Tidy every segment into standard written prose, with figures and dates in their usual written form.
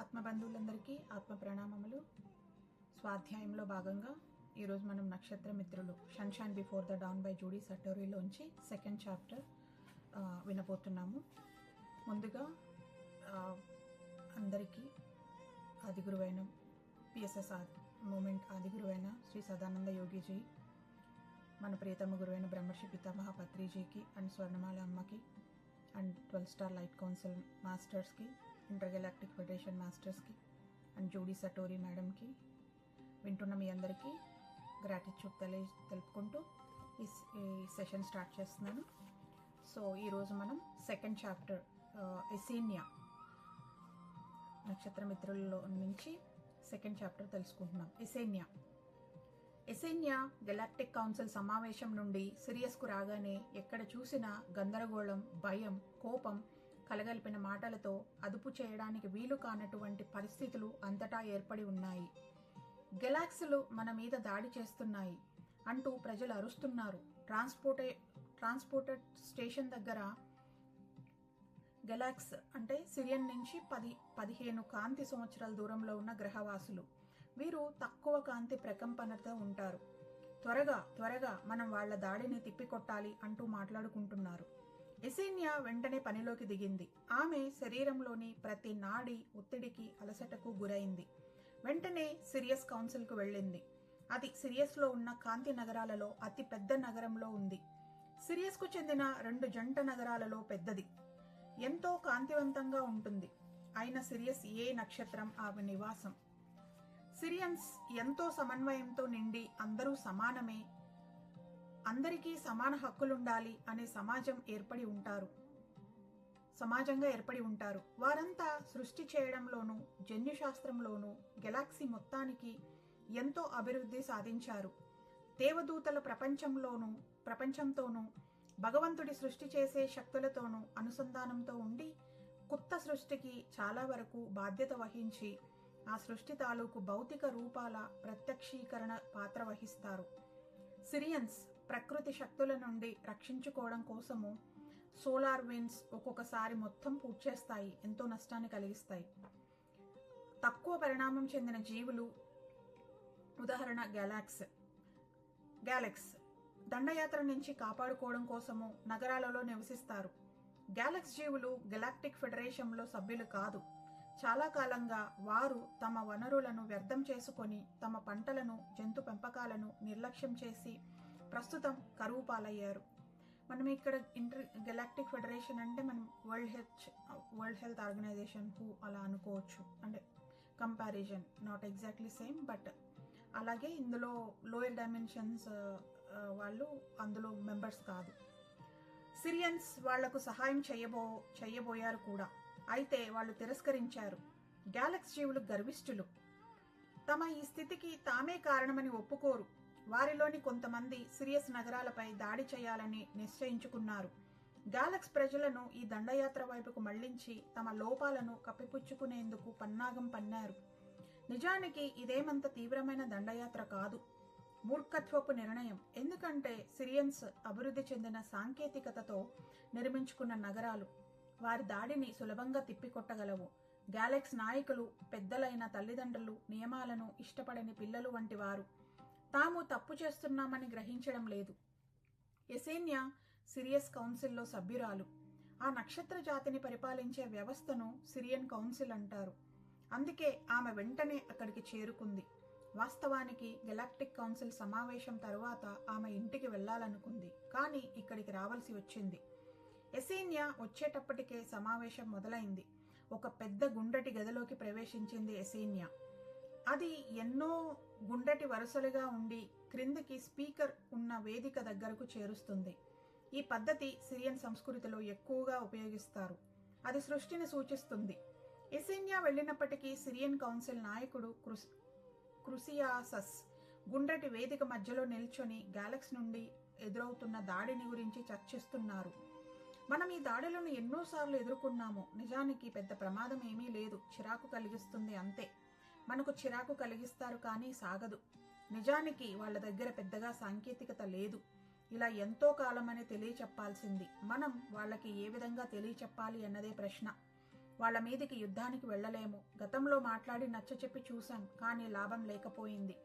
ఆత్మబంధువులందరికీ ఆత్మ ప్రణామములు. స్వాధ్యాయంలో భాగంగా ఈరోజు మనం నక్షత్ర మిత్రులు sunshine before the dawn by Judy సటోరీలోంచి సెకండ్ చాప్టర్ వినబోతున్నాము. ముందుగా అందరికీ ఆదిగురువైన పిఎస్ఎస్ మూమెంట్ ఆదిగురువైన శ్రీ సదానంద యోగిజీ, మన ప్రియతమ గురువైన బ్రహ్మర్షి పితామహ పత్రిజీకి అండ్ స్వర్ణమాల అమ్మకి అండ్ 12 స్టార్ లైట్ కౌన్సిల్ మాస్టర్స్కి, ఇంటర్గెలాక్టిక్ ఫెడరేషన్ మాస్టర్స్కి అండ్ జూడీ సటోరీ మేడంకి, వింటున్న మీ అందరికీ గ్రాటిట్యూడ్ తెలుపుకుంటూ ఈ సెషన్ స్టార్ట్ చేస్తున్నాను. సో ఈరోజు మనం సెకండ్ చాప్టర్ ఎసీనియా నక్షత్ర మిత్రుల్లో నుంచి సెకండ్ చాప్టర్ తెలుసుకుంటున్నాం. ఎసీనియా గెలాక్టిక్ కౌన్సిల్ సమావేశం నుండి సిరియస్కు రాగానే ఎక్కడ చూసినా గందరగోళం, భయం, కోపం కలగలిపిన మాటలతో అదుపు చేయడానికి వీలు కానటువంటి పరిస్థితులు అంతటా ఏర్పడి ఉన్నాయి. గెలాక్సీలు మన మీద దాడి చేస్తున్నాయి అంటూ ప్రజలు అరుస్తున్నారు. ట్రాన్స్పోర్టెడ్ స్టేషన్ దగ్గర గెలాక్స్ అంటే సిరియన్ నుంచి 10-15 కాంతి సంవత్సరాల దూరంలో ఉన్న గ్రహవాసులు. వీరు తక్కువ కాంతి ప్రకంపనతో ఉంటారు. త్వరగా మనం వాళ్ల దాడిని తిప్పికొట్టాలి అంటూ మాట్లాడుకుంటున్నారు. ఎసీనియా వెంటనే పనిలోకి దిగింది. ఆమె శరీరంలోని ప్రతి నాడి ఒత్తిడికి, అలసటకు గురైంది. వెంటనే సిరియస్ కౌన్సిల్కు వెళ్ళింది. అది సిరియస్లో ఉన్న కాంతి నగరాలలో అతి పెద్ద నగరంలో ఉంది. సిరియస్కు చెందిన 2 జంట నగరాలలో పెద్దది. ఎంతో కాంతివంతంగా ఉంటుంది. అయిన సిరియస్ ఏ నక్షత్రం ఆమె నివాసం. సిరియన్స్ ఎంతో సమన్వయంతో నిండి అందరూ సమానమే, అందరికీ సమాన హక్కులుండాలి అనే సమాజంగా ఏర్పడి ఉంటారు. వారంతా సృష్టి చేయడంలోనూ, జన్యుశాస్త్రంలోనూ గెలాక్సీ మొత్తానికి ఎంతో అభివృద్ధి సాధించారు. దేవదూతల ప్రపంచంతోనూ భగవంతుడి సృష్టి చేసే శక్తులతోనూ అనుసంధానంతో ఉండి కొత్త సృష్టికి చాలా వరకు బాధ్యత వహించి ఆ సృష్టి తాలూకు భౌతిక రూపాల ప్రత్యక్షీకరణ పాత్ర వహిస్తారు. సిరియన్స్ ప్రకృతి శక్తుల నుండి రక్షించుకోవడం కోసము సోలార్ విండ్స్ ఒక్కొక్కసారి మొత్తం పూడ్చేస్తాయి, ఎంతో నష్టాన్ని కలిగిస్తాయి. తక్కువ పరిణామం చెందిన జీవులు, ఉదాహరణ గ్యాలక్స్ దండయాత్ర నుంచి కాపాడుకోవడం కోసము నగరాలలో నివసిస్తారు. గ్యాలక్స్ జీవులు గెలాక్టిక్ ఫెడరేషన్లో సభ్యులు కాదు. చాలా కాలంగా వారు తమ వనరులను వ్యర్థం చేసుకొని తమ పంటలను, జంతు పెంపకాలను నిర్లక్ష్యం చేసి ప్రస్తుతం కరువు పాలయ్యారు. మనం ఇక్కడ గెలాక్టిక్ ఫెడరేషన్ అంటే మనం వరల్డ్ హెల్త్ ఆర్గనైజేషన్ అలా అనుకోవచ్చు. అంటే comparison not exactly same, but అలాగే ఇందులో లోయర్ డైమెన్షన్స్ వాళ్ళు అందులో మెంబర్స్ కాదు. సిరియన్స్ వాళ్లకు సహాయం చేయబోయారు కూడా. అయితే వాళ్ళు తిరస్కరించారు. గ్యాలక్స్ జీవులు గర్విష్ఠులు. తమ ఈ స్థితికి తామే కారణమని ఒప్పుకోరు. వారిలోని కొంతమంది సిరియస్ నగరాలపై దాడి చేయాలని నిశ్చయించుకున్నారు. గ్యాలక్స్ ప్రజలను ఈ దండయాత్ర వైపుకు మళ్లించి తమ లోపాలను కప్పిపుచ్చుకునేందుకు పన్నాగం పన్నారు. నిజానికి ఇదేమంత తీవ్రమైన దండయాత్ర కాదు, మూర్ఖత్వపు నిర్ణయం. ఎందుకంటే సిరియన్స్ అభివృద్ధి చెందిన సాంకేతికతతో నిర్మించుకున్న నగరాలు వారి దాడిని సులభంగా తిప్పికొట్టగలవు. గ్యాలక్స్ నాయకులు పెద్దలైన తల్లిదండ్రులు నియమాలను ఇష్టపడని పిల్లలు వంటి వారు. తాము తప్పు చేస్తున్నామని గ్రహించడం లేదు. ఎసీనియా సిరియస్ కౌన్సిల్లో సభ్యురాలు. ఆ నక్షత్ర జాతిని పరిపాలించే వ్యవస్థను సిరియన్ కౌన్సిల్ అంటారు. అందుకే ఆమె వెంటనే అక్కడికి చేరుకుంది. వాస్తవానికి గెలాక్టిక్ కౌన్సిల్ సమావేశం తరువాత ఆమె ఇంటికి వెళ్లాలనుకుంది, కానీ ఇక్కడికి రావాల్సి వచ్చింది. ఎసీనియా వచ్చేటప్పటికే సమావేశం మొదలైంది. ఒక పెద్ద గుండ్రటి గదిలోకి ప్రవేశించింది ఎసీనియా. అది ఎన్నో గుండ్రటి వరుసలుగా ఉండి క్రిందికి స్పీకర్ ఉన్న వేదిక దగ్గరకు చేరుస్తుంది. ఈ పద్ధతి సిరియన్ సంస్కృతిలో ఎక్కువగా ఉపయోగిస్తారు. అది సృష్టిని సూచిస్తుంది. ఎసీనియా వెళ్ళినప్పటికీ సిరియన్ కౌన్సిల్ నాయకుడు క్రుసియాసస్ గుండ్రటి వేదిక మధ్యలో నిల్చొని గ్యాలక్స్ నుండి ఎదురవుతున్న దాడిని గురించి చర్చిస్తున్నారు. మనం ఈ దాడులను ఎన్నోసార్లు ఎదుర్కొన్నాము. నిజానికి పెద్ద ప్రమాదం ఏమీ లేదు, చిరాకు కలిగిస్తుంది అంతే. మనకు చిరాకు కలిగిస్తారు కానీ సాగదు. నిజానికి వాళ్ళ దగ్గర పెద్దగా సాంకేతికత లేదు. ఇలా ఎంతో కాలమని తెలియచెప్పాల్సింది. మనం వాళ్ళకి ఏ విధంగా తెలియచెప్పాలి అన్నదే ప్రశ్న. వాళ్ళ మీదికి యుద్ధానికి వెళ్ళలేము. గతంలో మాట్లాడి నచ్చచెప్పి చూశాం, కానీ లాభం లేకపోయింది.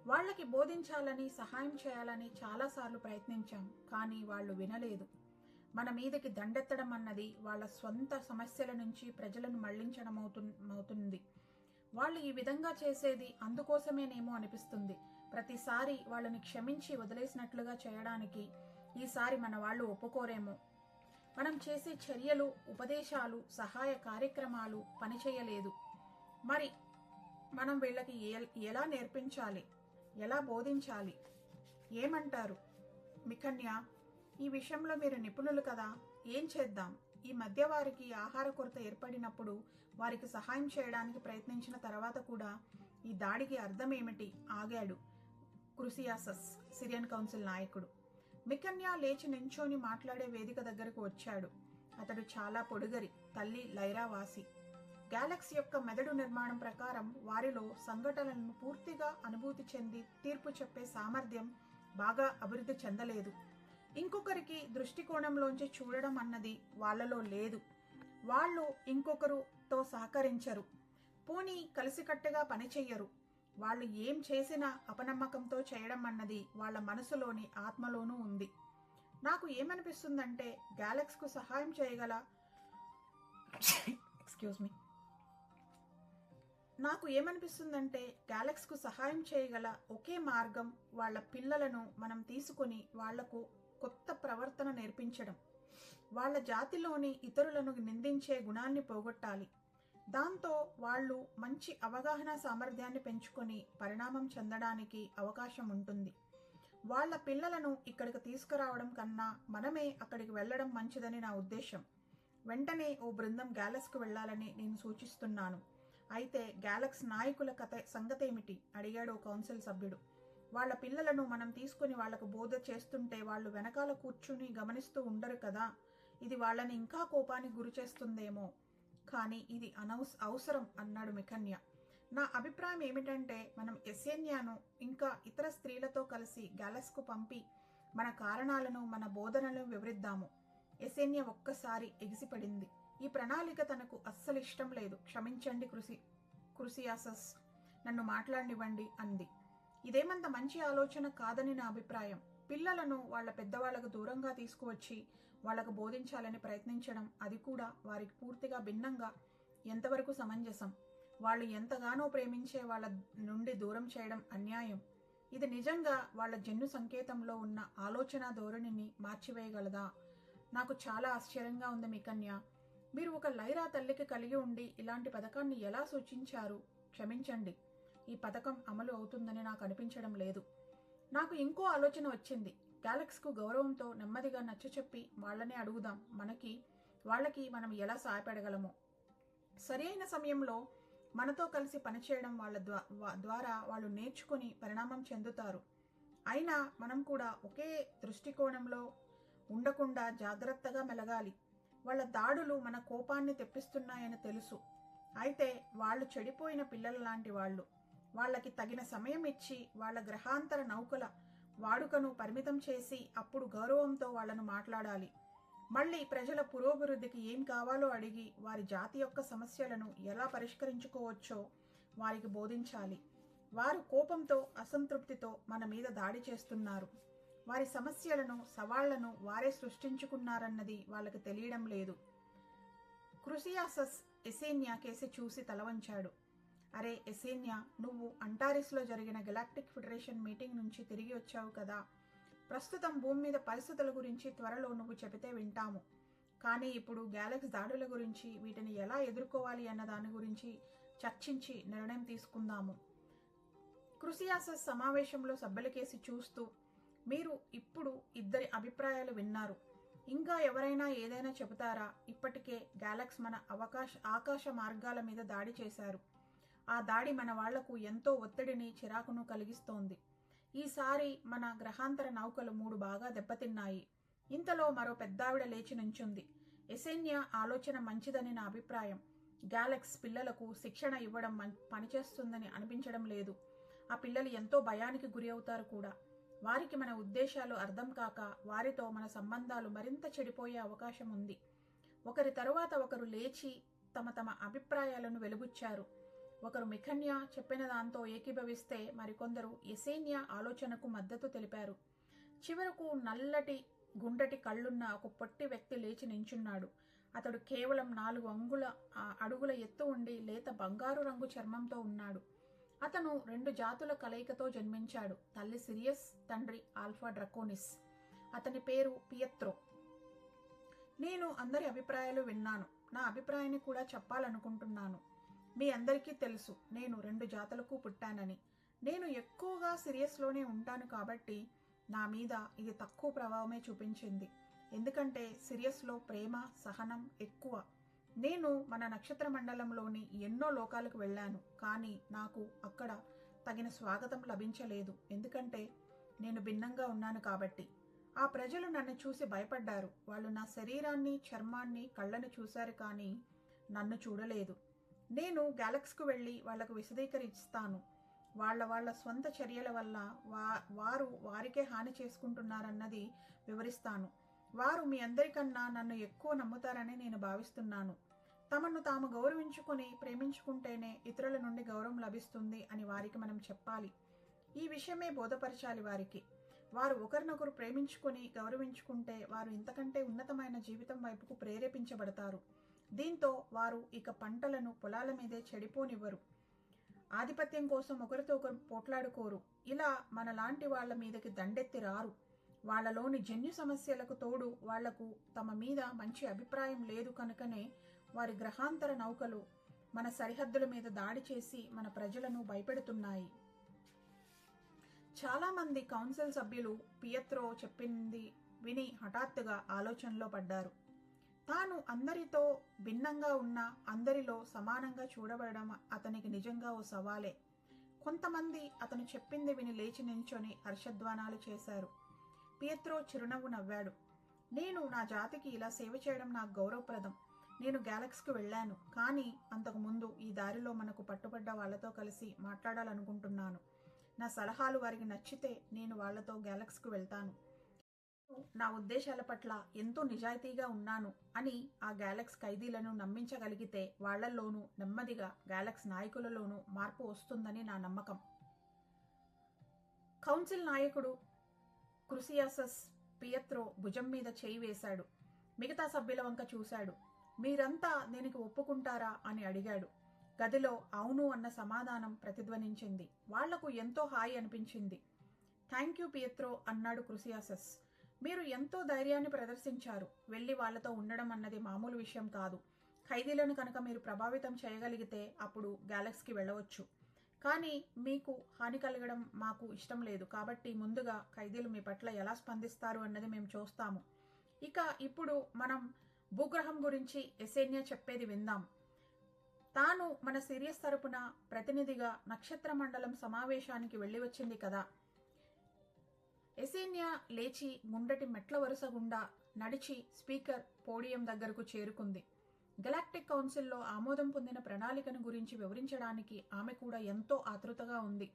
వాళ్ళకి బోధించాలని, సహాయం చేయాలని చాలాసార్లు ప్రయత్నించాం, కానీ వాళ్ళు వినలేదు. మన మీదకి దండెత్తడం అన్నది వాళ్ళ స్వంత సమస్యల నుంచి ప్రజలను మళ్లించడం అవుతుంది. వాళ్ళు ఈ విధంగా చేసేది అందుకోసమేనేమో అనిపిస్తుంది. ప్రతిసారి వాళ్ళని క్షమించి వదిలేసినట్లుగా చేయడానికి ఈసారి మన వాళ్ళు ఒప్పుకోరేమో. మనం చేసే చర్యలు, ఉపదేశాలు, సహాయ కార్యక్రమాలు పనిచేయలేదు. మరి మనం వీళ్ళకి ఎలా నేర్పించాలి, ఎలా బోధించాలి? ఏమంటారు మికన్య? ఈ విషయంలో మీరు నిపుణులు కదా, ఏం చేద్దాం? ఈ మధ్య వారికి ఆహార కొరత ఏర్పడినప్పుడు వారికి సహాయం చేయడానికి ప్రయత్నించిన తర్వాత కూడా ఈ దాడికి అర్థం ఏమిటి? ఆగాడు క్రుసియాసస్, సిరియన్ కౌన్సిల్ నాయకుడు. మికన్య లేచి నించోని మాట్లాడే వేదిక దగ్గరకు వచ్చాడు. అతడు చాలా పొడుగరి, తల్లి లైరావాసి. గ్యాలక్సీ యొక్క మెదడు నిర్మాణం ప్రకారం వారిలో సంఘటనలను పూర్తిగా అనుభూతి చెంది తీర్పు చెప్పే సామర్థ్యం బాగా అభివృద్ధి చెందలేదు. ఇంకొకరికి దృష్టికోణంలోంచి చూడడం అన్నది వాళ్ళలో లేదు. వాళ్ళు ఇంకొకరుతో సహకరించరు, పోనీ కలిసికట్టుగా పనిచెయ్యరు. వాళ్ళు ఏం చేసినా అపనమ్మకంతో చేయడం అన్నది వాళ్ళ మనసులోని, ఆత్మలోనూ ఉంది. నాకు ఏమనిపిస్తుందంటే గ్యాలక్స్కు సహాయం చేయగల గ్యాలక్స్కు సహాయం చేయగల ఒకే మార్గం వాళ్ళ పిల్లలను మనం తీసుకుని వాళ్లకు కొత్త ప్రవర్తన నేర్పించడం. వాళ్ళ జాతిలోని ఇతరులను నిందించే గుణాన్ని పోగొట్టాలి. దాంతో వాళ్ళు మంచి అవగాహన సామర్థ్యాన్ని పెంచుకొని పరిణామం చెందడానికి అవకాశం ఉంటుంది. వాళ్ళ పిల్లలను ఇక్కడికి తీసుకురావడం కన్నా మనమే అక్కడికి వెళ్ళడం మంచిదని నా ఉద్దేశం. వెంటనే ఓ బృందం గ్యాలక్స్కు వెళ్లాలని నేను సూచిస్తున్నాను. అయితే గ్యాలక్స్ నాయకుల సంగతేమిటి? అడిగాడు ఓ కౌన్సిల్ సభ్యుడు. వాళ్ళ పిల్లలను మనం తీసుకుని వాళ్లకు బోధ చేస్తుంటే వాళ్ళు వెనకాల కూర్చుని గమనిస్తూ ఉండరు కదా. ఇది వాళ్ళని ఇంకా కోపానికి గురి చేస్తుందేమో, కానీ ఇది అవసరం అన్నాడు మికన్య. నా అభిప్రాయం ఏమిటంటే మనం ఎసేన్యాను ఇంకా ఇతర స్త్రీలతో కలిసి గ్యాలక్స్కు పంపి మన కారణాలను, మన బోధనలను వివరిద్దాము. ఎసేన్య ఒక్కసారి ఎగిసిపడింది. ఈ ప్రణాళిక తనకు అస్సలు ఇష్టం లేదు. క్షమించండి క్రుసియాసస్, నన్ను మాట్లాడనివ్వండి అంది. ఇదేమంత మంచి ఆలోచన కాదని నా అభిప్రాయం. పిల్లలను వాళ్ళ పెద్దవాళ్లకు దూరంగా తీసుకువచ్చి వాళ్లకు బోధించాలని ప్రయత్నించడం, అది కూడా వారికి పూర్తిగా భిన్నంగా, ఎంతవరకు సమంజసం? వాళ్ళు ఎంతగానో ప్రేమించే వాళ్ళ నుండి దూరం చేయడం అన్యాయం. ఇది నిజంగా వాళ్ళ జన్యు సంకేతంలో ఉన్న ఆలోచన ధోరణిని మార్చివేయగలదా? నాకు చాలా ఆశ్చర్యంగా ఉంది మికన్య. మీరు ఒక లైరా తల్లికి కలిగి ఉండి ఇలాంటి పథకాన్ని ఎలా సూచించారు? క్షమించండి, ఈ పథకం అమలు అవుతుందని నాకు అనిపించడం లేదు. నాకు ఇంకో ఆలోచన వచ్చింది. గ్యాలక్స్కు గౌరవంతో నెమ్మదిగా నచ్చచెప్పి వాళ్ళనే అడుగుదాం, వాళ్ళకి మనం ఎలా సహాయపడగలమో. సరి అయిన సమయంలో మనతో కలిసి పనిచేయడం వాళ్ళ ద్వారా వాళ్ళు నేర్చుకుని పరిణామం చెందుతారు. అయినా మనం కూడా ఒకే దృష్టికోణంలో ఉండకుండా జాగ్రత్తగా మెలగాలి. వాళ్ళ దాడులు మన కోపాన్ని తెప్పిస్తున్నాయని తెలుసు. అయితే వాళ్ళు చెడిపోయిన పిల్లల లాంటి వాళ్ళు. వాళ్ళకి తగిన సమయం ఇచ్చి వాళ్ళ గ్రహాంతర నౌకల వాడుకను పరిమితం చేసి అప్పుడు గౌరవంతో వాళ్ళను మాట్లాడాలి. మళ్ళీ ప్రజల పురోభివృద్ధికి ఏం కావాలో అడిగి వారి జాతి యొక్క సమస్యలను ఎలా పరిష్కరించుకోవచ్చో వారికి బోధించాలి. వారు కోపంతో, అసంతృప్తితో మన మీద దాడి చేస్తున్నారు. వారి సమస్యలను, సవాళ్లను వారే సృష్టించుకున్నారన్నది వాళ్ళకి తెలియడం లేదు. క్రుసియాసస్ ఎసేన్యా కేసి చూసి తలవంచాడు. అరే ఎసేన్యా, నువ్వు అంటారిస్లో జరిగిన గెలాక్టిక్ ఫెడరేషన్ మీటింగ్ నుంచి తిరిగి వచ్చావు కదా. ప్రస్తుతం భూమి మీద పరిస్థితుల గురించి త్వరలో నువ్వు చెబితే వింటాము. కానీ ఇప్పుడు గ్యాలక్స్ దాడుల గురించి, వీటిని ఎలా ఎదుర్కోవాలి అన్న దాని గురించి చర్చించి నిర్ణయం తీసుకుందాము. క్రుసియాసస్ సమావేశంలో సభ్యుల కేసి చూస్తూ, మీరు ఇప్పుడు ఇద్దరి అభిప్రాయాలు విన్నారు. ఇంకా ఎవరైనా ఏదైనా చెబుతారా? ఇప్పటికే గ్యాలక్స్ మన ఆకాశ మార్గాల మీద దాడి చేశారు. ఆ దాడి మన వాళ్లకు ఎంతో ఒత్తిడిని, చిరాకును కలిగిస్తోంది. ఈసారి మన గ్రహాంతర నౌకలు 3 బాగా దెబ్బతిన్నాయి. ఇంతలో మరో పెద్దావిడ లేచి నుంచుంది. ఎసేన్యా ఆలోచన మంచిదని నా అభిప్రాయం. గ్యాలక్స్ పిల్లలకు శిక్షణ ఇవ్వడం పనిచేస్తుందని అనిపించడం లేదు. ఆ పిల్లలు ఎంతో భయానికి గురి అవుతారు కూడా. వారికి మన ఉద్దేశాలు అర్థం కాక వారితో మన సంబంధాలు మరింత చెడిపోయే అవకాశం ఉంది. ఒకరి తరువాత ఒకరు లేచి తమ తమ అభిప్రాయాలను వెలుబుచ్చారు. ఒకరు మిఖన్యా చెప్పిన దాంతో ఏకీభవిస్తే మరికొందరు ఎసేన్యా ఆలోచనకు మద్దతు తెలిపారు. చివరకు నల్లటి గుండ్రటి కళ్ళున్న ఒక పొట్టి వ్యక్తి లేచి నించున్నాడు. అతడు కేవలం 4 అడుగుల ఎత్తు ఉండి లేత బంగారు రంగు చర్మంతో ఉన్నాడు. అతను 2 జాతుల కలయికతో జన్మించాడు. తల్లి సిరియస్, తండ్రి ఆల్ఫా డ్రకోనిస్. అతని పేరు పియత్రో. నేను అందరి అభిప్రాయాలు విన్నాను. నా అభిప్రాయాన్ని కూడా చెప్పాలనుకుంటున్నాను. మీ అందరికీ తెలుసు నేను 2 జాతులకు పుట్టానని. నేను ఎక్కువగా సిరియస్లోనే ఉంటాను కాబట్టి నా మీద ఇది తక్కువ ప్రభావమే చూపించింది. ఎందుకంటే సిరియస్లో ప్రేమ, సహనం ఎక్కువ. నేను మన నక్షత్ర మండలంలోని ఎన్నో లోకాలకు వెళ్ళాను, కానీ నాకు అక్కడ తగిన స్వాగతం లభించలేదు. ఎందుకంటే నేను భిన్నంగా ఉన్నాను కాబట్టి. ఆ ప్రజలు నన్ను చూసి భయపడ్డారు. వాళ్ళు నా శరీరాన్ని, చర్మాన్ని, కళ్ళను చూశారు, కానీ నన్ను చూడలేదు. నేను గ్యాలక్స్కు వెళ్ళి వాళ్లకు విశదీకరిస్తాను. వాళ్ళ స్వంత చర్యల వల్ల వారు వారికే హాని చేసుకుంటున్నారన్నది వివరిస్తాను. వారు మీ అందరికన్నా నన్ను ఎక్కువ నమ్ముతారని నేను భావిస్తున్నాను. తమను తాము గౌరవించుకొని ప్రేమించుకుంటేనే ఇతరుల నుండి గౌరవం లభిస్తుంది అని వారికి మనం చెప్పాలి. ఈ విషయమే బోధపరచాలి వారికి. వారు ఒకరినొకరు ప్రేమించుకొని గౌరవించుకుంటే వారు ఇంతకంటే ఉన్నతమైన జీవితం వైపుకు ప్రేరేపించబడతారు. దీంతో వారు ఇక పంటలను పొలాల మీదే చెడిపోనివ్వరు. ఆధిపత్యం కోసం ఒకరితో ఒకరు పోట్లాడుకోరు. ఇలా మనలాంటి వాళ్ల మీదకి దండెత్తి రారు. వాళ్లలోని జన్యు సమస్యలకు తోడు వాళ్లకు తమ మీద మంచి అభిప్రాయం లేదు కనుకనే వారి గ్రహాంతర నౌకలు మన సరిహద్దుల మీద దాడి చేసి మన ప్రజలను భయపెడుతున్నాయి. చాలామంది కౌన్సిల్ సభ్యులు పియత్రో చెప్పింది విని హఠాత్తుగా ఆలోచనలో పడ్డారు. తాను అందరితో భిన్నంగా ఉన్న అందరిలో సమానంగా చూడబడడం అతనికి నిజంగా ఓ సవాలే. కొంతమంది అతను చెప్పింది విని లేచి నించొని హర్షధ్వానాలు చేశారు. పియత్రో చిరునవ్వు నవ్వాడు. నేను నా జాతికి ఇలా సేవ చేయడం నాకు గౌరవప్రదం. నేను గ్యాలక్స్కు వెళ్ళాను, కానీ అంతకుముందు ఈ దారిలో మనకు పట్టుబడ్డ వాళ్లతో కలిసి మాట్లాడాలనుకుంటున్నాను. నా సలహాలు వారికి నచ్చితే నేను వాళ్లతో గ్యాలక్స్కు వెళ్తాను. నా ఉద్దేశాల పట్ల ఎంతో నిజాయితీగా ఉన్నాను అని ఆ గ్యాలక్స్ ఖైదీలను నమ్మించగలిగితే వాళ్లలోనూ నెమ్మదిగా గ్యాలక్స్ నాయకులలోనూ మార్పు వస్తుందని నా నమ్మకం. కౌన్సిల్ నాయకుడు క్రుసియాసస్ పియత్రో భుజం మీద చేయి వేశాడు. మిగతా సభ్యుల వంక చూశాడు. మీరంతా దీనికి ఒప్పుకుంటారా అని అడిగాడు. గదిలో అవును అన్న సమాధానం ప్రతిధ్వనించింది. వాళ్లకు ఎంతో హాయి అనిపించింది. థ్యాంక్ యూ పియత్రో అన్నాడు క్రుసియాసస్. మీరు ఎంతో ధైర్యాన్ని ప్రదర్శించారు. వెళ్ళి వాళ్లతో ఉండడం అన్నది మామూలు విషయం కాదు. ఖైదీలను కనుక మీరు ప్రభావితం చేయగలిగితే అప్పుడు గ్యాలక్స్కి వెళ్ళవచ్చు. కానీ మీకు హాని కలగడం మాకు ఇష్టం లేదు. కాబట్టి ముందుగా ఖైదీలు మీ పట్ల ఎలా స్పందిస్తారు అన్నది మేము చూస్తాము. ఇక ఇప్పుడు మనం భూగ్రహం గురించి ఎసేన్యా చెప్పేది విందాం. తాను మన సిరియస్ తరపున ప్రతినిధిగా నక్షత్ర మండలం సమావేశానికి వెళ్ళి వచ్చింది కదా. ఎసేన్యా లేచి గుండ్రటి మెట్ల వరుస గుండా నడిచి స్పీకర్ పోడియం దగ్గరకు చేరుకుంది. గెలాక్టిక్ కౌన్సిల్లో ఆమోదం పొందిన ప్రణాళికను గురించి వివరించడానికి ఆమె కూడా ఎంతో ఆతృతగా ఉంది.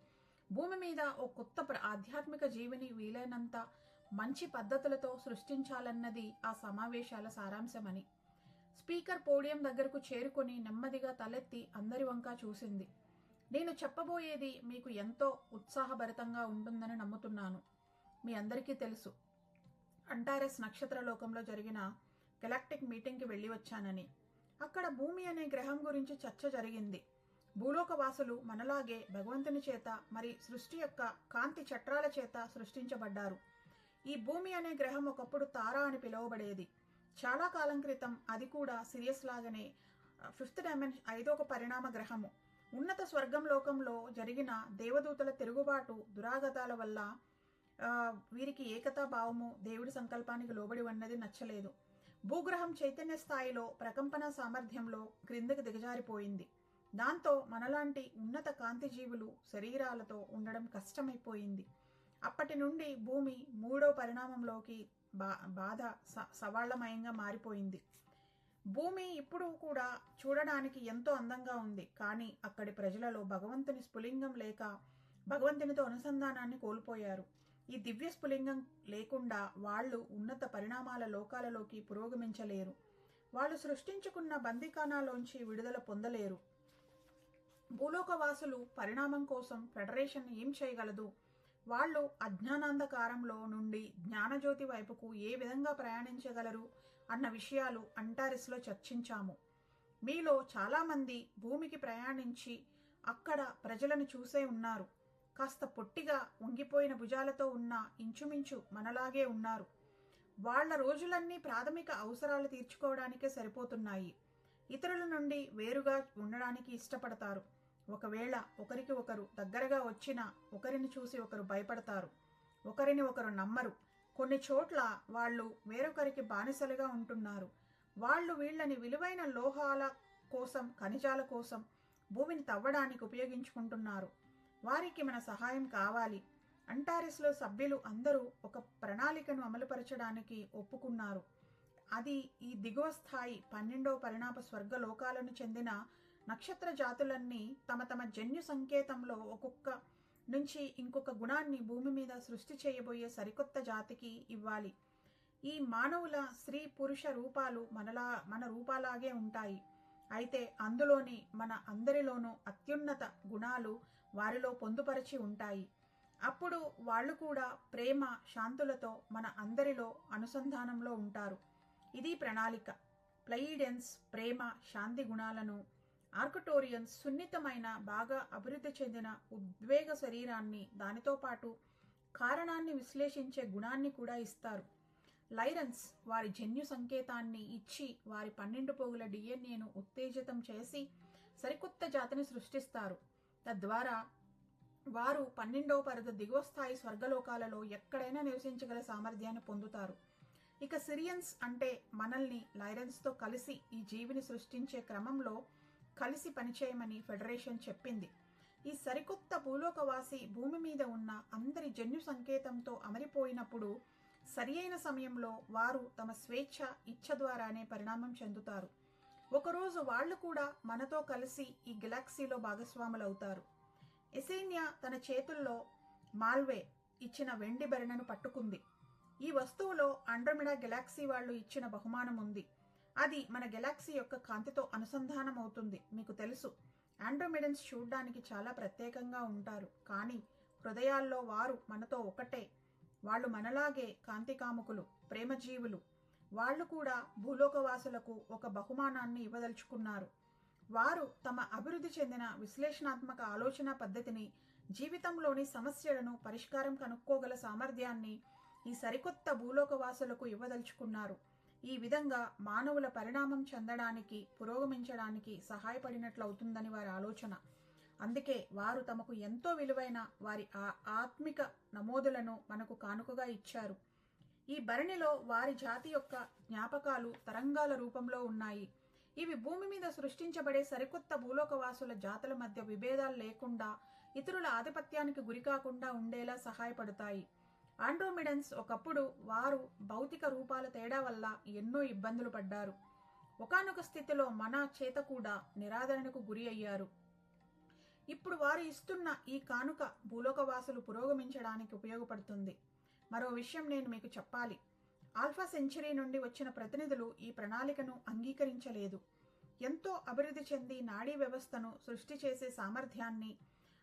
భూమి మీద ఓ కొత్త ఆధ్యాత్మిక జీవిని వీలైనంత మంచి పద్ధతులతో సృష్టించాలన్నది ఆ సమావేశాల సారాంశమని. స్పీకర్ పోడియం దగ్గరకు చేరుకొని నెమ్మదిగా తలెత్తి అందరి వంకా చూసింది. నేను చెప్పబోయేది మీకు ఎంతో ఉత్సాహభరితంగా ఉంటుందని నమ్ముతున్నాను. మీ అందరికీ తెలుసు, అంటారెస్ నక్షత్రలోకంలో జరిగిన గెలాక్టిక్ మీటింగ్కి వెళ్ళి వచ్చానని. అక్కడ భూమి అనే గ్రహం గురించి చర్చ జరిగింది. భూలోకవాసులు మనలాగే భగవంతుని చేత మరి సృష్టి యొక్క కాంతి చట్రాల చేత సృష్టించబడ్డారు. ఈ భూమి అనే గ్రహం ఒకప్పుడు తారా అని పిలువబడేది. చాలా కాలం క్రితం అది కూడా సిరియస్ లాగానే 5th డైమెన్షన్ 5వ పరిణామ గ్రహము. ఉన్నత స్వర్గం లోకంలో జరిగిన దేవదూతల తిరుగుబాటు దురాగతాల వల్ల వీరికి ఏకతా భావము దేవుడి సంకల్పానికి లోబడి ఉన్నది నచ్చలేదు. భూగ్రహం చైతన్య స్థాయిలో ప్రకంపన సామర్థ్యంలో క్రిందకి దిగజారిపోయింది. దాంతో మనలాంటి ఉన్నత కాంతి జీవులు శరీరాలతో ఉండడం కష్టమైపోయింది. అప్పటి నుండి భూమి 3వ పరిణామంలోకి బాధ సవాళ్లమయంగా మారిపోయింది. భూమి ఇప్పుడు కూడా చూడడానికి ఎంతో అందంగా ఉంది. కానీ అక్కడి ప్రజలలో భగవంతుని స్ఫులింగం లేక భగవంతునితో అనుసంధానాన్ని కోల్పోయారు. ఈ దివ్య స్ఫులింగం లేకుండా వాళ్ళు ఉన్నత పరిణామాల లోకాలలోకి పురోగమించలేరు. వాళ్ళు సృష్టించుకున్న బందీఖానాలోంచి విడుదల పొందలేరు. భూలోకవాసులు పరిణామం కోసం ఫెడరేషన్ ఏం చేయగలదు? వాళ్ళు అజ్ఞానాంధకారంలో నుండి జ్ఞానజ్యోతి వైపుకు ఏ విధంగా ప్రయాణించగలరు అన్న విషయాలు అంటారిస్లో చర్చించాము. మీలో చాలామంది భూమికి ప్రయాణించి అక్కడ ప్రజలను చూసే ఉన్నారు. కాస్త పొట్టిగా వంగిపోయిన భుజాలతో ఉన్న ఇంచుమించు మనలాగే ఉన్నారు. వాళ్ల రోజులన్నీ ప్రాథమిక అవసరాలు తీర్చుకోవడానికే సరిపోతున్నాయి. ఇతరుల నుండి వేరుగా ఉండడానికి ఇష్టపడతారు. ఒకవేళ ఒకరికి ఒకరు దగ్గరగా వచ్చినా ఒకరిని చూసి ఒకరు భయపడతారు. ఒకరిని ఒకరు నమ్మరు. కొన్ని చోట్ల వాళ్ళు వేరొకరికి బానిసలుగా ఉంటున్నారు. వాళ్ళు వీళ్ళని విలువైన లోహాల కోసం, ఖనిజాల కోసం భూమిని తవ్వడానికి ఉపయోగించుకుంటున్నారు. వారికి మన సహాయం కావాలి. అంటారిస్లో సభ్యులు అందరూ ఒక ప్రణాళికను అమలుపరచడానికి ఒప్పుకున్నారు. అది ఈ దిగువ స్థాయి 12వ పరిణామ స్వర్గలోకాలను చెందిన నక్షత్ర జాతులన్నీ తమ తమ జన్యు సంకేతంలో ఒక్కొక్క నుంచి ఇంకొక గుణాన్ని భూమి మీద సృష్టి చేయబోయే సరికొత్త జాతికి ఇవ్వాలి. ఈ మానవుల స్త్రీ పురుష రూపాలు మన రూపాలాగే ఉంటాయి. అయితే అందులోని మన అందరిలోనూ అత్యున్నత గుణాలు వారిలో పొందుపరిచి ఉంటాయి. అప్పుడు వాళ్ళు కూడా ప్రేమ శాంతులతో మన అందరిలో అనుసంధానంలో ఉంటారు. ఇది ప్రణాళిక. ప్లయిడియన్స్ ప్రేమ శాంతి గుణాలను, ఆర్కుటోరియన్స్ సున్నితమైన బాగా అభివృద్ధి చెందిన ఉద్వేగ శరీరాన్ని, దానితో పాటు కారణాన్ని విశ్లేషించే గుణాన్ని కూడా ఇస్తారు. లైరన్స్ వారి జన్యు సంకేతాన్ని ఇచ్చి వారి 12 పోగుల డిఎన్ఏను ఉత్తేజితం చేసి సరికొత్త జాతిని సృష్టిస్తారు. తద్వారా వారు 12వ పరిధి దిగువ స్థాయి స్వర్గలోకాలలో ఎక్కడైనా నివసించగల సామర్థ్యాన్ని పొందుతారు. ఇక సిరియన్స్ అంటే మనల్ని లైరన్స్తో కలిసి ఈ జీవిని సృష్టించే క్రమంలో కలిసి పనిచేయమని ఫెడరేషన్ చెప్పింది. ఈ సరికొత్త భూలోకవాసి భూమి మీద ఉన్న అందరి జన్యు సంకేతంతో అమరిపోయినప్పుడు సరి అయిన సమయంలో వారు తమ స్వేచ్ఛ ఇచ్ఛ ద్వారానే పరిణామం చెందుతారు. ఒకరోజు వాళ్ళు కూడా మనతో కలిసి ఈ గెలాక్సీలో భాగస్వాములవుతారు. ఎసేనియా తన చేతుల్లో మాల్వే ఇచ్చిన వెండి బెరణను పట్టుకుంది. ఈ వస్తువులో ఆండ్రోమెడా గెలాక్సీ వాళ్ళు ఇచ్చిన బహుమానం ఉంది. అది మన గెలాక్సీ యొక్క కాంతితో అనుసంధానం అవుతుంది. మీకు తెలుసు, ఆండ్రోమెడన్స్ చూడ్డానికి చాలా ప్రత్యేకంగా ఉంటారు. కానీ హృదయాల్లో వారు మనతో ఒకటే. వాళ్ళు మనలాగే కాంతికాముకులు, ప్రేమజీవులు. వాళ్ళు కూడా భూలోకవాసులకు ఒక బహుమానాన్ని ఇవ్వదలుచుకున్నారు. వారు తమ అభివృద్ధి చెందిన విశ్లేషణాత్మక ఆలోచన పద్ధతిని, జీవితంలోని సమస్యలను పరిష్కారం కనుక్కోగల సామర్థ్యాన్ని ఈ సరికొత్త భూలోకవాసులకు ఇవ్వదలుచుకున్నారు. ఈ విధంగా మానవుల పరిణామం చెందడానికి, పురోగమించడానికి సహాయపడినట్లవుతుందని వారి ఆలోచన. అందుకే వారు తమకు ఎంతో విలువైన వారి ఆత్మిక నమోదులను మనకు కానుకగా ఇచ్చారు. ఈ భరణిలో వారి జాతి యొక్క జ్ఞాపకాలు తరంగాల రూపంలో ఉన్నాయి. ఇవి భూమి మీద సృష్టించబడే సరికొత్త భూలోకవాసుల జాతుల మధ్య విభేదాలు లేకుండా, ఇతరుల ఆధిపత్యానికి గురికాకుండా ఉండేలా సహాయపడతాయి. ఆండ్రోమెడన్స్ ఒకప్పుడు వారు భౌతిక రూపాల తేడా వల్ల ఎన్నో ఇబ్బందులు పడ్డారు. ఒకానొక స్థితిలో మన చేత కూడా నిరాదరణకు గురి అయ్యారు. ఇప్పుడు వారు ఇస్తున్న ఈ కానుక భూలోకవాసులు పురోగమించడానికి ఉపయోగపడుతుంది. మరో విషయం నేను మీకు చెప్పాలి. ఆల్ఫా సెంచరీ నుండి వచ్చిన ప్రతినిధులు ఈ ప్రణాళికను అంగీకరించలేదు. ఎంతో అభివృద్ధి చెంది నాడీ వ్యవస్థను సృష్టి చేసే సామర్థ్యాన్ని,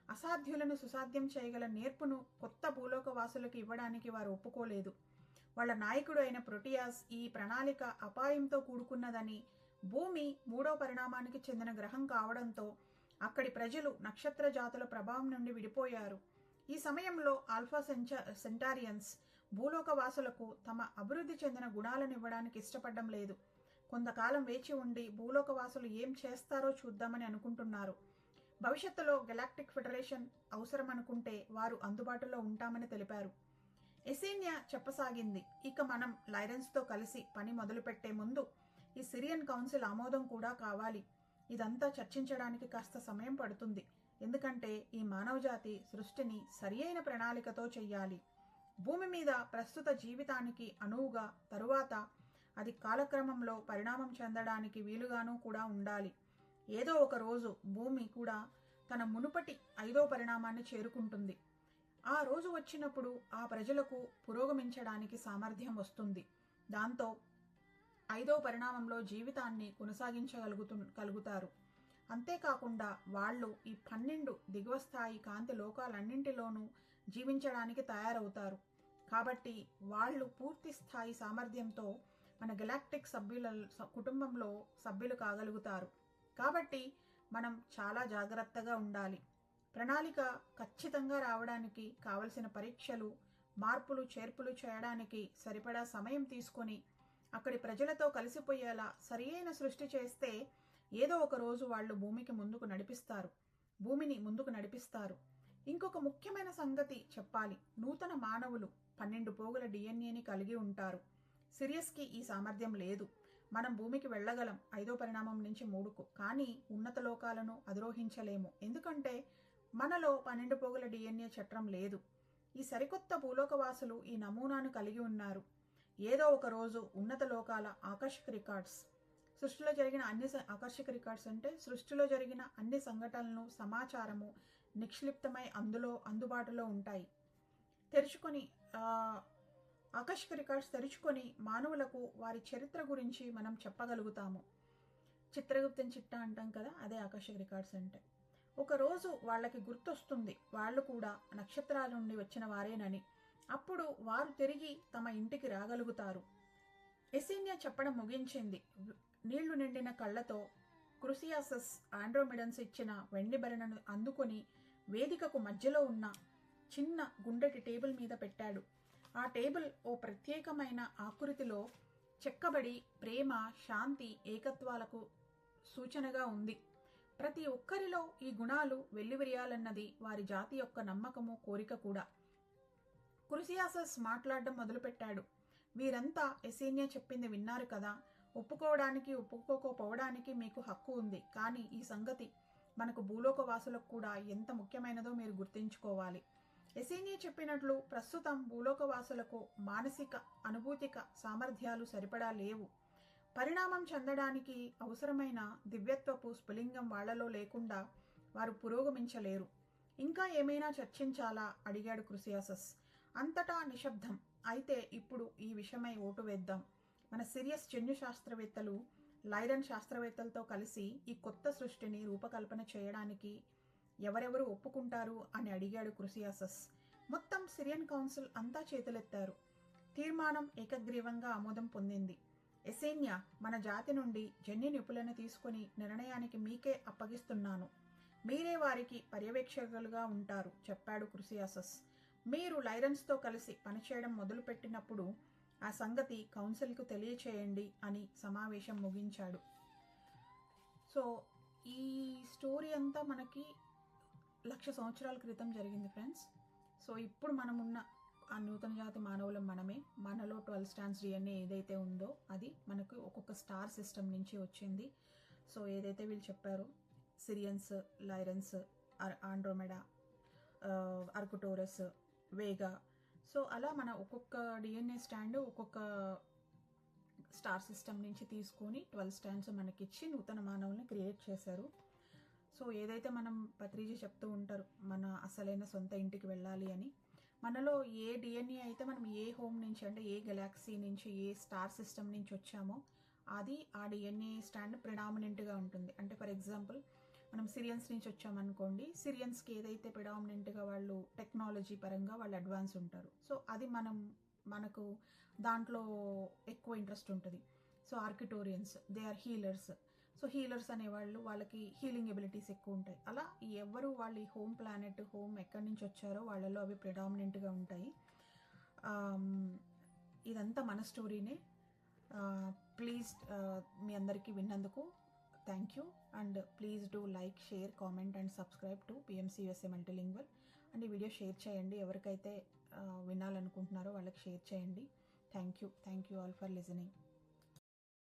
అసాధ్యులను సుసాధ్యం చేయగల నేర్పును కొత్త భూలోకవాసులకు ఇవ్వడానికి వారు ఒప్పుకోలేదు. వాళ్ళ నాయకుడు అయిన ప్రోటియాస్ ఈ ప్రణాళిక అపాయంతో కూడుకున్నదని, భూమి 3వ పరిణామానికి చెందిన గ్రహం కావడంతో అక్కడి ప్రజలు నక్షత్ర జాతుల ప్రభావం నుండి విడిపోయారు. ఈ సమయంలో ఆల్ఫా సెంటారియన్స్ భూలోకవాసులకు తమ అభివృద్ధి చెందిన గుణాలను ఇవ్వడానికి ఇష్టపడడం లేదు. కొంతకాలం వేచి ఉండి భూలోకవాసులు ఏం చేస్తారో చూద్దామని అనుకుంటున్నారు. భవిష్యత్తులో గెలాక్టిక్ ఫెడరేషన్ అవసరం అనుకుంటే వారు అందుబాటులో ఉంటామని తెలిపారు. ఎసేనియా చెప్పసాగింది, ఇక మనం లైరన్స్తో కలిసి పని మొదలుపెట్టే ముందు ఈ సిరియన్ కౌన్సిల్ ఆమోదం కూడా కావాలి. ఇదంతా చర్చించడానికి కాస్త సమయం పడుతుంది. ఎందుకంటే ఈ మానవజాతి సృష్టిని సరి అయిన ప్రణాళికతో చెయ్యాలి. భూమి మీద ప్రస్తుత జీవితానికి అనువుగా, తరువాత అది కాలక్రమంలో పరిణామం చెందడానికి వీలుగానూ కూడా ఉండాలి. ఏదో ఒక రోజు భూమి కూడా తన మునుపటి 5వ పరిణామాన్ని చేరుకుంటుంది. ఆ రోజు వచ్చినప్పుడు ఆ ప్రజలకు పురోగమించడానికి సామర్థ్యం వస్తుంది. దాంతో 5వ పరిణామంలో జీవితాన్ని కలుగుతారు. అంతేకాకుండా వాళ్ళు ఈ 12 దిగువ స్థాయి కాంతి లోకాలన్నింటిలోనూ జీవించడానికి తయారవుతారు. కాబట్టి వాళ్ళు పూర్తి స్థాయి సామర్థ్యంతో మన గెలాక్టిక్ కుటుంబంలో సభ్యులు కాగలుగుతారు. కాబట్టి మనం చాలా జాగ్రత్తగా ఉండాలి. ప్రణాళిక ఖచ్చితంగా రావడానికి కావలసిన పరీక్షలు, మార్పులు చేర్పులు చేయడానికి సరిపడా సమయం తీసుకొని అక్కడి ప్రజలతో కలిసిపోయేలా సరియైన సృష్టి చేస్తే ఏదో ఒక రోజు వాళ్ళు భూమిని ముందుకు నడిపిస్తారు. ఇంకొక ముఖ్యమైన సంగతి చెప్పాలి. నూతన మానవులు 12 పోగుల డిఎన్ఏని కలిగి ఉంటారు. సిరియస్కి ఈ సామర్థ్యం లేదు. మనం భూమికి వెళ్ళగలం 5వ పరిణామం నుంచి 3కు, కానీ ఉన్నత లోకాలను అధిరోహించలేము. ఎందుకంటే మనలో 12 పోగుల డిఎన్ఏ చట్రం లేదు. ఈ సరికొత్త భూలోకవాసులు ఈ నమూనాను కలిగి ఉన్నారు. ఏదో ఒక రోజు ఉన్నత లోకాల ఆకర్షక రికార్డ్స్, సృష్టిలో జరిగిన అన్ని సంఘటనలు, సమాచారము నిక్షిప్తమై అందుబాటులో ఉంటాయి. ఆకర్షక రికార్డ్స్ తెరుచుకొని మానవులకు వారి చరిత్ర గురించి మనం చెప్పగలుగుతాము. చిత్రగుప్తం చిట్టా అంటాం కదా, అదే ఆకర్షక రికార్డ్స్ అంటే. ఒకరోజు వాళ్ళకి గుర్తొస్తుంది వాళ్ళు కూడా నక్షత్రాల నుండి వచ్చిన వారేనని. అప్పుడు వారు తిరిగి తమ ఇంటికి రాగలుగుతారు. ఎసీనియా చెప్పడం ముగించింది. నీళ్లు నిండిన కళ్ళతో క్రుసియాసస్ ఆండ్రోమిడన్స్ ఇచ్చిన వెండి భరణను అందుకొని వేదికకు మధ్యలో ఉన్న చిన్న గుండ్రటి టేబుల్ మీద పెట్టాడు. ఆ టేబుల్ ఓ ప్రత్యేకమైన ఆకృతిలో చెక్కబడి ప్రేమ, శాంతి, ఏకత్వాలకు సూచనగా ఉంది. ప్రతి ఒక్కరిలో ఈ గుణాలు వెల్లివిరియాలన్నది వారి జాతి యొక్క నమ్మకము, కోరిక కూడా. క్రుసియాసస్ మాట్లాడడం మొదలుపెట్టాడు. వీరంతా ఎసీనియా చెప్పింది విన్నారు కదా. ఒప్పుకోవడానికి, ఒప్పుకోకపోవడానికి మీకు హక్కు ఉంది. కానీ ఈ సంగతి మనకు భూలోక వాసులకు కూడా ఎంత ముఖ్యమైనదో మీరు గుర్తుంచుకోవాలి. ఎసీనియా చెప్పినట్లు ప్రస్తుతం భూలోకవాసులకు మానసిక, అనుభూతిక సామర్థ్యాలు సరిపడా లేవు. పరిణామం చెందడానికి అవసరమైన దివ్యత్వపు స్ఫులింగం వాళ్లలో లేకుండా వారు పురోగమించలేరు. ఇంకా ఏమైనా చర్చించాలా అడిగాడు క్రుసియాసస్. అంతటా నిశ్శబ్దం. అయితే ఇప్పుడు ఈ విషయమై ఓటు వేద్దాం. మన సిరియస్ జన్యు శాస్త్రవేత్తలు లైరన్ శాస్త్రవేత్తలతో కలిసి ఈ కొత్త సృష్టిని రూపకల్పన చేయడానికి ఎవరెవరు ఒప్పుకుంటారు అని అడిగాడు క్రుసియాసస్. మొత్తం సిరియన్ కౌన్సిల్ అంతా చేతులెత్తారు. తీర్మానం ఏకగ్రీవంగా ఆమోదం పొందింది. ఎసేన్యా, మన జాతి నుండి జన్యు నిపుణులను తీసుకుని నిర్ణయానికి మీకే అప్పగిస్తున్నాను. మీరే వారికి పర్యవేక్షకులుగా ఉంటారు చెప్పాడు క్రుసియాసస్. మీరు లైరన్స్తో కలిసి పనిచేయడం మొదలుపెట్టినప్పుడు ఆ సంగతి కౌన్సిల్కు తెలియచేయండి అని సమావేశం ముగించాడు. సో ఈ స్టోరీ అంతా మనకి 1,00,000 సంవత్సరాల క్రితం జరిగింది ఫ్రెండ్స్. సో ఇప్పుడు మనమున్న ఆ నూతన జాతి మానవులం మనమే. మనలో 12 స్టాండ్స్ డిఎన్ఏ ఏదైతే ఉందో అది మనకు ఒక్కొక్క స్టార్ సిస్టమ్ నుంచి వచ్చింది. సో ఏదైతే వీళ్ళు చెప్పారో సిరియన్స్, లైరన్స్, ఆండ్రోమెడా, ఆర్కుటోరస్, వేగా, సో అలా మన ఒక్కొక్క డిఎన్ఏ స్టాండ్ ఒక్కొక్క స్టార్ సిస్టమ్ నుంచి తీసుకొని 12 స్టాండ్స్ మనకిచ్చి నూతన మానవుల్ని క్రియేట్ చేశారు. సో ఏదైతే మనం పత్రిజీ చెప్తూ ఉంటారు మన అసలైన సొంత ఇంటికి వెళ్ళాలి అని, మనలో ఏ డిఎన్ఏ అయితే మనం ఏ హోమ్ నుంచి అంటే ఏ గెలాక్సీ నుంచి ఏ స్టార్ సిస్టమ్ నుంచి వచ్చామో అది ఆ డిఎన్ఏ స్టాండ్ ప్రిడామినెంట్గా ఉంటుంది. అంటే ఫర్ ఎగ్జాంపుల్ మనం సిరియన్స్ నుంచి వచ్చామనుకోండి, సిరియన్స్కి ఏదైతే ప్రిడామినెంట్గా వాళ్ళు టెక్నాలజీ పరంగా వాళ్ళు అడ్వాన్స్ ఉంటారు. సో అది మనకు దాంట్లో ఎక్కువ ఇంట్రెస్ట్ ఉంటుంది. So Arcturians, they are healers. So healers అనేవాళ్ళు, వాళ్ళకి హీలింగ్ ఎబిలిటీస్ ఎక్కువ ఉంటాయి. అలా ఎవరు వాళ్ళ హోమ్ ప్లానెట్, హోమ్ ఎక్కడి నుంచి వచ్చారో వాళ్ళలో అవి ప్రిడామినెంట్గా ఉంటాయి. ఇదంతా మన స్టోరీనే. ప్లీజ్ మీ అందరికీ విన్నందుకు thank you. And please do like, share, comment and subscribe to PMC-USA multilingual. And ఈ వీడియో షేర్ చేయండి. ఎవరికైతే వినాలనుకుంటున్నారో వాళ్ళకి షేర్ చేయండి. Thank you all for listening.